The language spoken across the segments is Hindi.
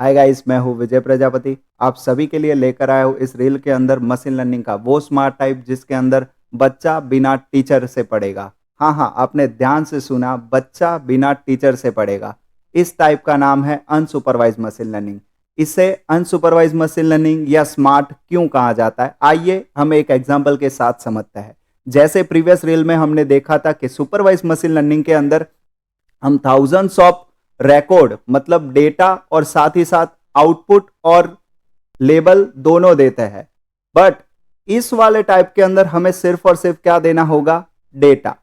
हाय गाइस, मैं हूँ विजय प्रजापति। आप सभी के लिए लेकर आया हूँ इस रील के अंदर मशीन लर्निंग का वो स्मार्ट टाइप जिसके अंदर बच्चा बिना टीचर से पढ़ेगा। हाँ हाँ, आपने ध्यान से सुना, बच्चा बिना टीचर से पढ़ेगा। इस टाइप का नाम है अनसुपरवाइज मशीन लर्निंग। इसे अनसुपरवाइज मशीन लर्निंग या स्मार्ट क्यों कहा जाता है, आइए हम एक एग्जाम्पल के साथ समझते हैं। जैसे प्रीवियस रील में हमने देखा था कि सुपरवाइज मशीन लर्निंग के अंदर हम थाउजेंड्स ऑफ रिकॉर्ड मतलब डेटा और साथ ही साथ आउटपुट और लेबल दोनों देते हैं। बट इस वाले टाइप के अंदर हमें सिर्फ और सिर्फ क्या देना होगा, डेटा।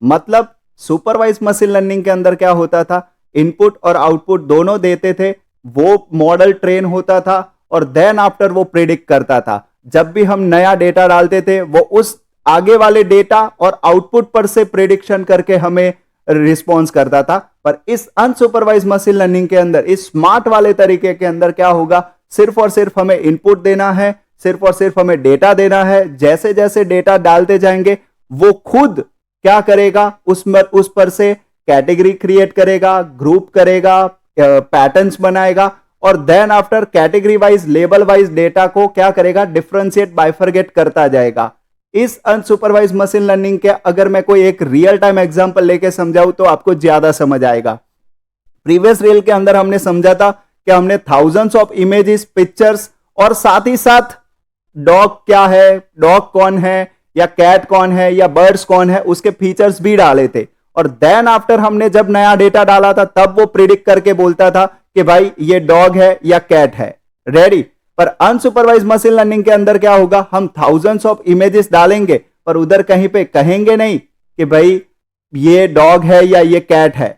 मतलब सुपरवाइज मशीन लर्निंग के अंदर क्या होता था, इनपुट और आउटपुट दोनों देते थे, वो मॉडल ट्रेन होता था और देन आफ्टर वो प्रिडिक्ट करता था। जब भी हम नया डेटा डालते थे वो उस आगे वाले डेटा और आउटपुट पर से प्रिडिक्शन करके हमें रिस्पॉन्स करता था। पर इस अनसुपरवाइज मशीन लर्निंग के अंदर, इस स्मार्ट वाले तरीके के अंदर क्या होगा, सिर्फ और सिर्फ हमें इनपुट देना है, सिर्फ और सिर्फ हमें डेटा देना है। जैसे जैसे डेटा डालते जाएंगे वो खुद क्या करेगा, उस पर से कैटेगरी क्रिएट करेगा, ग्रुप करेगा, पैटर्न्स बनाएगा और then after category wise, label wise data को क्या करेगा, डिफरेंशिएट, बाइफरगेट करता जाएगा। इस अनसुपरवाइज मशीन लर्निंग के अगर मैं कोई एक रियल टाइम एग्जांपल लेके समझाऊं तो आपको ज्यादा समझ आएगा। प्रीवियस रील के अंदर हमने समझा था कि हमने थाउजेंड्स ऑफ इमेजेस, पिक्चर्स और साथ ही साथ डॉग क्या है, डॉग कौन है या कैट कौन है या बर्ड्स कौन है, उसके फीचर्स भी डाले थे। और देन आफ्टर हमने जब नया डेटा डाला था तब वो प्रिडिक्ट करके बोलता था कि भाई ये डॉग है या कैट है। रेडी। पर अनसुपरवाइज मशीन लर्निंग के अंदर क्या होगा, हम थाउजेंड्स ऑफ इमेजेस डालेंगे पर उधर कहीं पे कहेंगे नहीं कि भाई ये डॉग है या ये कैट है।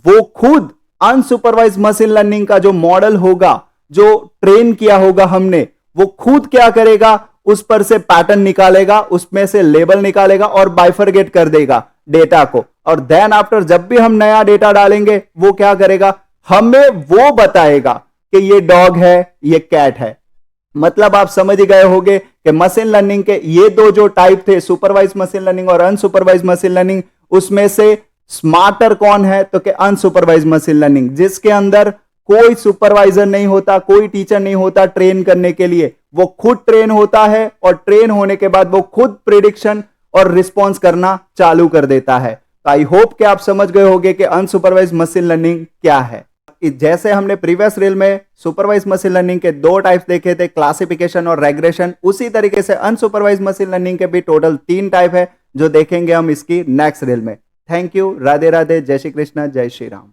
वो खुद अनसुपरवाइज मशीन लर्निंग का जो मॉडल होगा, जो ट्रेन किया होगा हमने, वो खुद क्या करेगा, उस पर से पैटर्न निकालेगा, उसमें से लेबल निकालेगा और बाइफरगेट कर देगा डेटा को। और देन आफ्टर जब भी हम नया डेटा डालेंगे वो क्या करेगा, हमें वो बताएगा कि ये डॉग है, ये कैट है। मतलब आप समझ गए होंगे कि मशीन लर्निंग के ये दो जो टाइप थे, सुपरवाइज मशीन लर्निंग और अनसुपरवाइज मशीन लर्निंग, उसमें से स्मार्टर कौन है तो कि अनसुपरवाइज मशीन लर्निंग, जिसके अंदर कोई सुपरवाइजर नहीं होता, कोई टीचर नहीं होता ट्रेन करने के लिए। वो खुद ट्रेन होता है और ट्रेन होने के बाद वो खुद प्रिडिक्शन और रिस्पॉन्स करना चालू कर देता है। तो आई होप कि आप समझ गए होंगे कि अनसुपरवाइज मशीन लर्निंग क्या है। जैसे हमने प्रीवियस रील में सुपरवाइज मशीन लर्निंग के दो टाइप्स देखे थे, क्लासिफिकेशन और रेग्रेशन, उसी तरीके से अनसुपरवाइज मशीन लर्निंग के भी टोटल 3 टाइप है जो देखेंगे हम इसकी नेक्स्ट रील में। Thank you. राधे राधे। जय श्री कृष्ण, जय श्री राम।